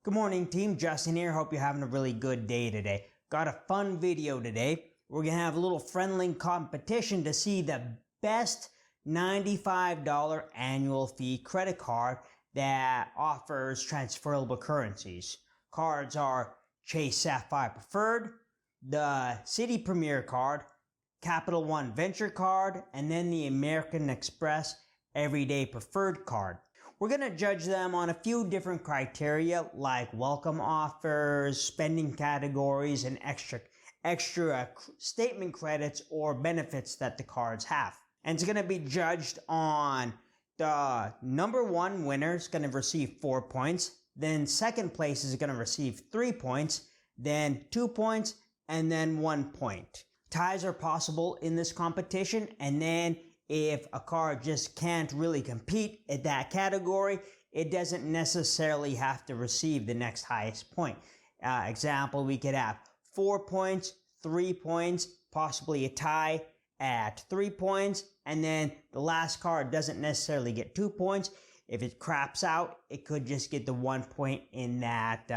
Good morning, team. Justin here. Hope you're having a really good day today. Got a fun video today. We're going to have a little friendly competition to see the best $95 annual fee credit card that offers transferable currencies. Cards are Chase Sapphire Preferred, the Citi Premier card, Capital One Venture card, and then the American Express Everyday Preferred card. We're going to judge them on a few different criteria like welcome offers, spending categories, and extra statement credits or benefits that the cards have. And it's going to be judged on the number one winner is going to receive 4 points. Then second place is going to receive 3 points, then 2 points, and then 1 point. Ties are possible in this competition, and then if a card just can't really compete at that category, it doesn't necessarily have to receive the next highest point. Example, we could have 4 points, 3 points, possibly a tie at 3 points, and then the last card doesn't necessarily get 2 points. If it craps out, it could just get the 1 point in that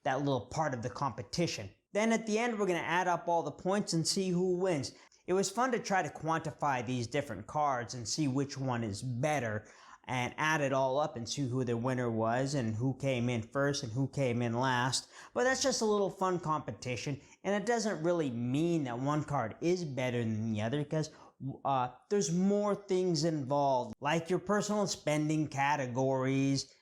little part of the competition. Then at the end, we're going to add up all the points and see who wins. It was fun to try to quantify these different cards and see which one is better and add it all up and see who the winner was and who came in first and who came in last. But that's just a little fun competition, and it doesn't really mean that one card is better than the other because there's more things involved, like your personal spending categories,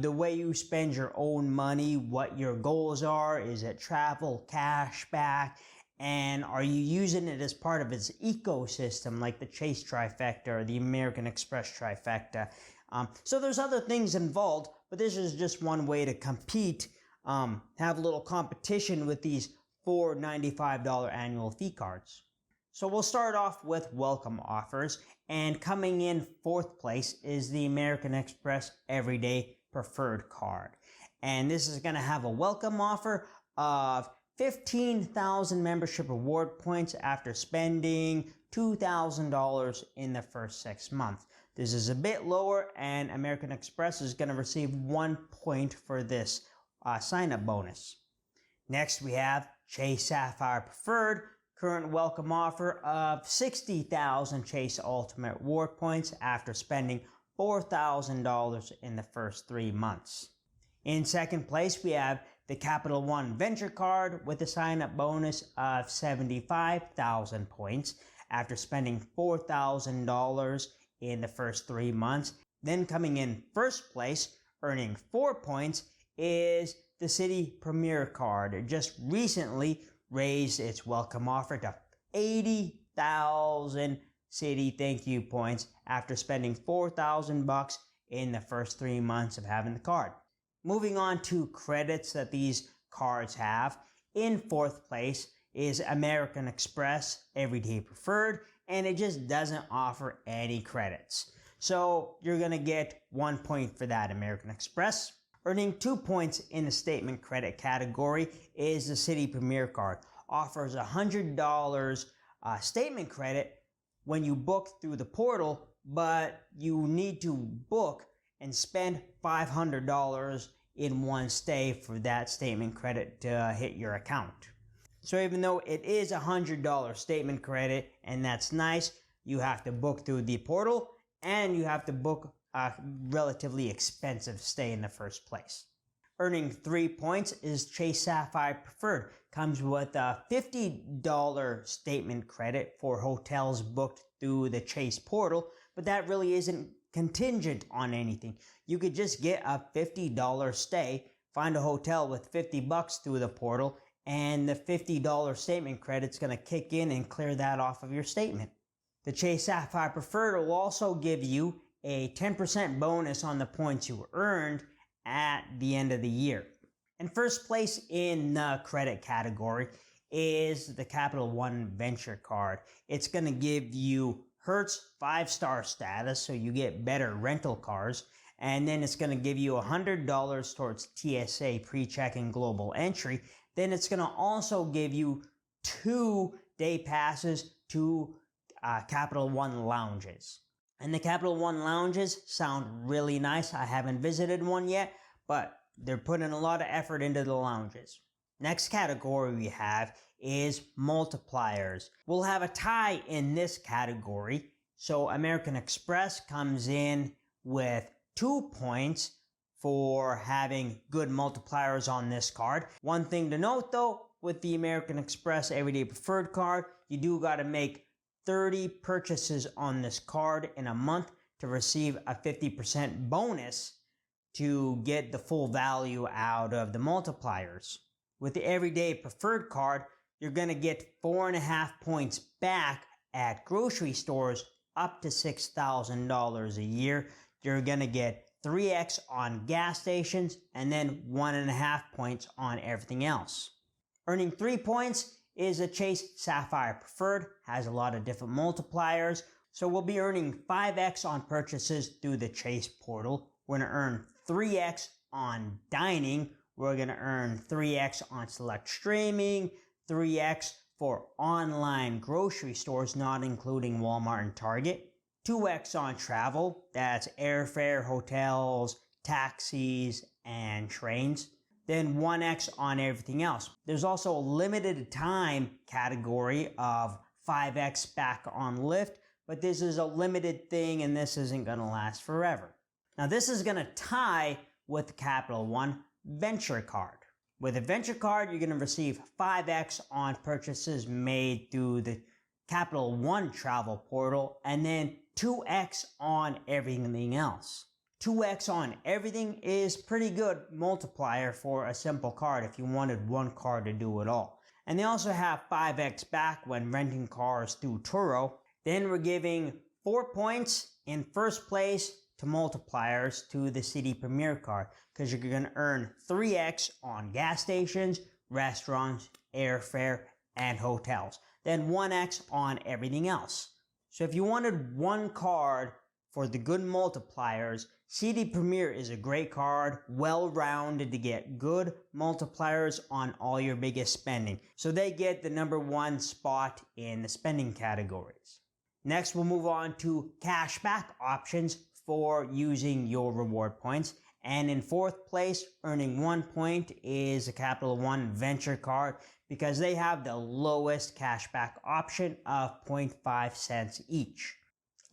the way you spend your own money, what your goals are, is it travel, cash back, and are you using it as part of its ecosystem like the Chase trifecta or the American Express trifecta. So there's other things involved, but this is just one way to compete, have a little competition with these four $95 annual fee cards. So we'll start off with welcome offers, and coming in fourth place is the American Express Everyday Preferred card. And this is going to have a welcome offer of 15,000 membership reward points after spending $2,000 in the first 6 months. This is a bit lower, and American Express is going to receive 1 point for this sign-up bonus. Next, we have Chase Sapphire Preferred, current welcome offer of 60,000 Chase Ultimate Reward points after spending $4,000 in the first 3 months. In second place, we have the Capital One Venture card with a sign-up bonus of 75,000 points after spending $4,000 in the first 3 months. Then coming in first place, earning 4 points, is the Citi Premier card. It just recently raised its welcome offer to 80,000 Citi thank you points after spending $4,000 in the first 3 months of having the card. Moving on to credits that these cards have. In fourth place is American Express Everyday Preferred, and it just doesn't offer any credits. So you're going to get 1 point for that American Express. Earning 2 points in the statement credit category is the Citi Premier card. Offers $100 statement credit when you book through the portal, but you need to book and spend $500 in one stay for that statement credit to hit your account. So even though it is $100 statement credit, and that's nice, you have to book through the portal and you have to book a relatively expensive stay in the first place. Earning 3 points is Chase Sapphire Preferred. Comes with a $50 statement credit for hotels booked through the Chase portal, but that really isn't contingent on anything. You could just get a $50 stay, find a hotel with $50 through the portal, and the $50 statement credit's going to kick in and clear that off of your statement. The Chase Sapphire Preferred will also give you a 10% bonus on the points you earned at the end of the year. And first place in the credit category is the Capital One Venture card. It's going to give you Hertz 5-star status, so you get better rental cars, and then it's going to give you $100 towards TSA pre-check and global entry. Then it's going to also give you 2 day passes to Capital One lounges. And the Capital One lounges sound really nice. I haven't visited one yet, but they're putting a lot of effort into the lounges. Next category we have is multipliers. We'll have a tie in this category. So American Express comes in with 2 points for having good multipliers on this card. One thing to note though, with the American Express Everyday Preferred card, you do got to make 30 purchases on this card in a month to receive a 50% bonus to get the full value out of the multipliers. With the Everyday Preferred card, you're going to get 4.5 points back at grocery stores up to $6,000 a year. You're going to get 3x on gas stations and then 1.5 points on everything else. Earning 3 points is a Chase Sapphire Preferred, has a lot of different multipliers. So we'll be earning 5x on purchases through the Chase portal. We're going to earn 3x on dining. We're going to earn 3x on select streaming, 3x for online grocery stores, not including Walmart and Target, 2x on travel, that's airfare, hotels, taxis, and trains, then 1x on everything else. There's also a limited time category of 5x back on Lyft, but this is a limited thing and this isn't going to last forever. Now this is going to tie with the Capital One Venture Card. With a Venture Card, you're going to receive 5x on purchases made through the Capital One travel portal and then 2x on everything else. 2x on everything is pretty good multiplier for a simple card if you wanted one card to do it all. And they also have 5x back when renting cars through Turo. Then we're giving 4 points in first place to multipliers to the Citi Premier card because you're going to earn 3x on gas stations, restaurants, airfare, and hotels. Then 1x on everything else. So if you wanted one card for the good multipliers, Citi Premier is a great card, well-rounded to get good multipliers on all your biggest spending. So they get the #1 spot in the spending categories. Next, we'll move on to cashback options for using your reward points. And in fourth place, earning 1 point is a Capital One Venture Card because they have the lowest cashback option of 0.5 cents each.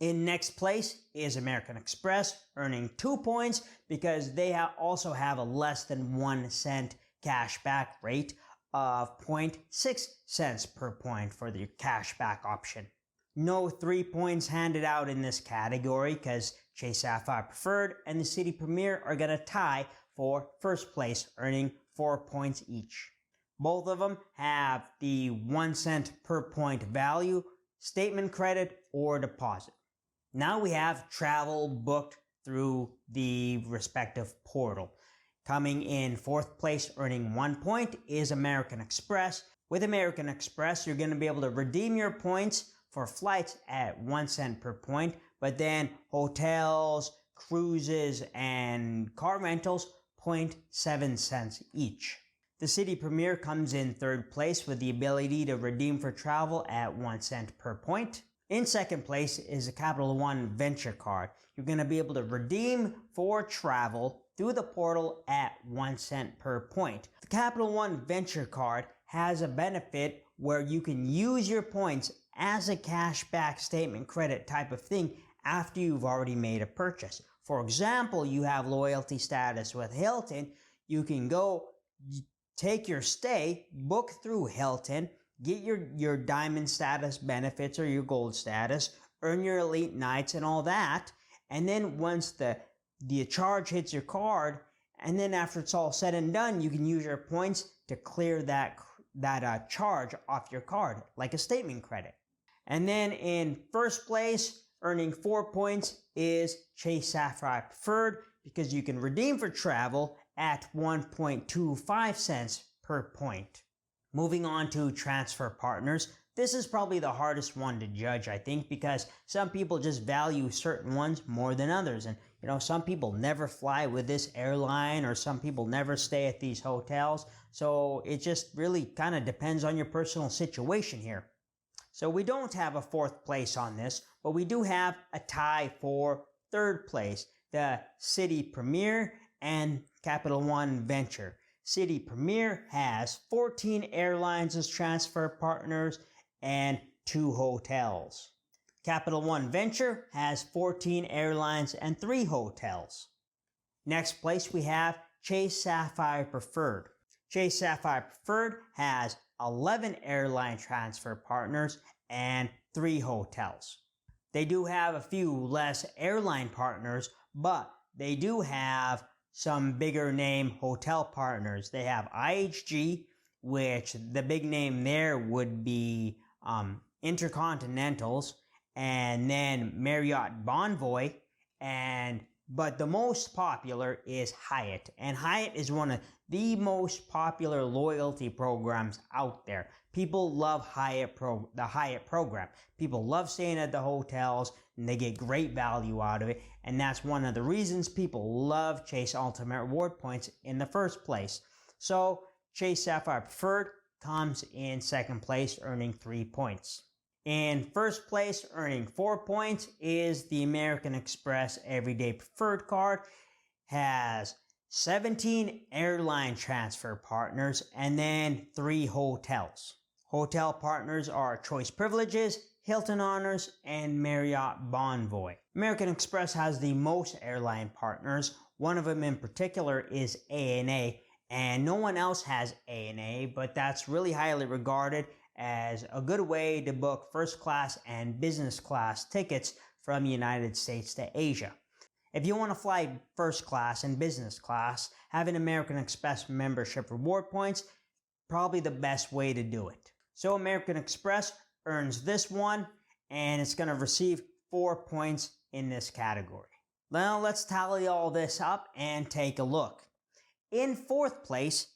In next place is American Express, earning 2 points because they also have a less than 1 cent cashback rate of 0.6 cents per point for the cashback option. No 3 points handed out in this category because Chase Sapphire Preferred and the Citi Premier are going to tie for first place, earning 4 points each. Both of them have the 1 cent per point value, statement credit, or deposit. Now we have travel booked through the respective portal. Coming in fourth place, earning 1 point, is American Express. With American Express, you're going to be able to redeem your points for flights at 1 cent per point, but then hotels, cruises, and car rentals, 0.7 cents each. The Citi Premier comes in third place with the ability to redeem for travel at 1 cent per point. In second place is the Capital One Venture Card. You're going to be able to redeem for travel through the portal at 1 cent per point. The Capital One Venture Card has a benefit where you can use your points as a cashback statement credit type of thing after you've already made a purchase. For example, you have loyalty status with Hilton. You can go take your stay, book through Hilton, get your diamond status benefits or your gold status, earn your elite nights and all that. And then once the charge hits your card, and then after it's all said and done, you can use your points to clear that charge off your card, like a statement credit. And then in first place, earning 4 points is Chase Sapphire Preferred because you can redeem for travel at 1.25 cents per point. Moving on to transfer partners. This is probably the hardest one to judge, I think, because some people just value certain ones more than others. And, some people never fly with this airline or some people never stay at these hotels. So it just really kind of depends on your personal situation here. So we don't have a fourth place on this, but we do have a tie for third place. The Citi Premier and Capital One Venture. Citi Premier has 14 airlines as transfer partners and 2 hotels. Capital One Venture has 14 airlines and 3 hotels. Next place we have Chase Sapphire Preferred. Chase Sapphire Preferred has 11 airline transfer partners and 3 hotels. They do have a few less airline partners, but they do have some bigger name hotel partners. They have IHG, which the big name there would be Intercontinentals, and then Marriott Bonvoy, but the most popular is Hyatt. And Hyatt is one of the most popular loyalty programs out there. People love the Hyatt program. People love staying at the hotels and they get great value out of it. And that's one of the reasons people love Chase Ultimate Reward Points in the first place. So Chase Sapphire Preferred comes in second place, earning 3 points. In first place, earning 4 points, is the American Express Everyday Preferred card. Has 17 airline transfer partners and then 3 hotels. Hotel partners are Choice Privileges, Hilton Honors, and Marriott Bonvoy. American Express has the most airline partners. One of them in particular is ANA, and no one else has ANA, but that's really highly regarded as a good way to book first class and business class tickets from the United States to Asia. If you want to fly first class and business class, having American Express membership reward points, probably the best way to do it. So American Express earns this one, and it's going to receive 4 points in this category. Now let's tally all this up and take a look. In fourth place,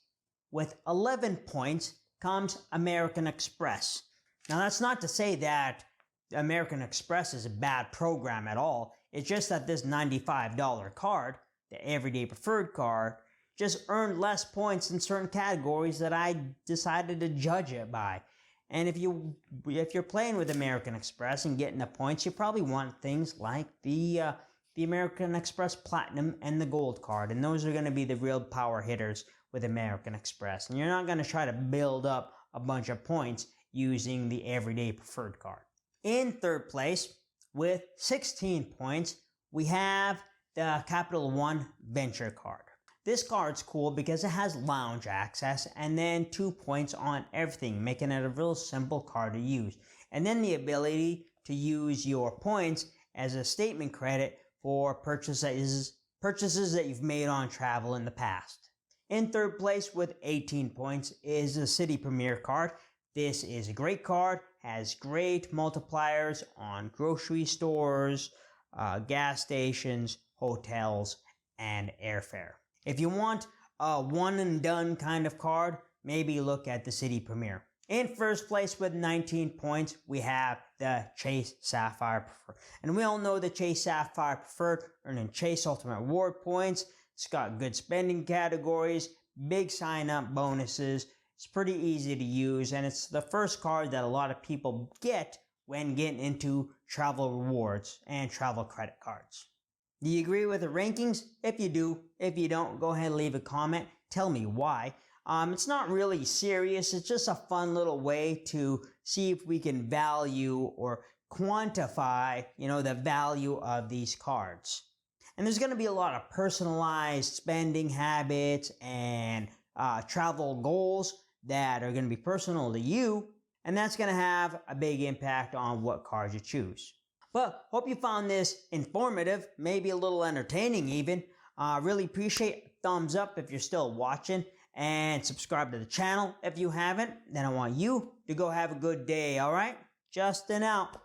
with 11 points, comes American Express. Now that's not to say that American Express is a bad program at all. It's just that this $95 card, the Everyday Preferred card, just earned less points in certain categories that I decided to judge it by. And if you're playing with American Express and getting the points, you probably want things like the American Express Platinum and the Gold card, and those are going to be the real power hitters with American Express. And you're not going to try to build up a bunch of points using the Everyday Preferred card. In third place, with 16 points, we have the Capital One Venture card. This card's cool because it has lounge access and then 2 points on everything, making it a real simple card to use. And then the ability to use your points as a statement credit for purchases that you've made on travel in the past. In third place with 18 points is the Citi Premier card. This is a great card, has great multipliers on grocery stores, gas stations, hotels, and airfare. If you want a one and done kind of card, maybe look at the Citi Premier. In first place with 19 points, we have the Chase Sapphire Preferred. And we all know the Chase Sapphire Preferred earning Chase Ultimate Reward Points. It's got good spending categories, big sign-up bonuses. It's pretty easy to use, and it's the first card that a lot of people get when getting into travel rewards and travel credit cards. Do you agree with the rankings? If you do, if you don't, go ahead and leave a comment. Tell me why. It's not really serious. It's just a fun little way to see if we can value or quantify, the value of these cards. And there's going to be a lot of personalized spending habits and travel goals that are going to be personal to you, and that's going to have a big impact on what cards you choose. But hope you found this informative, maybe a little entertaining even. Really appreciate a thumbs up if you're still watching, and subscribe to the channel if you haven't. Then I want you to go have a good day, all right? Justin out.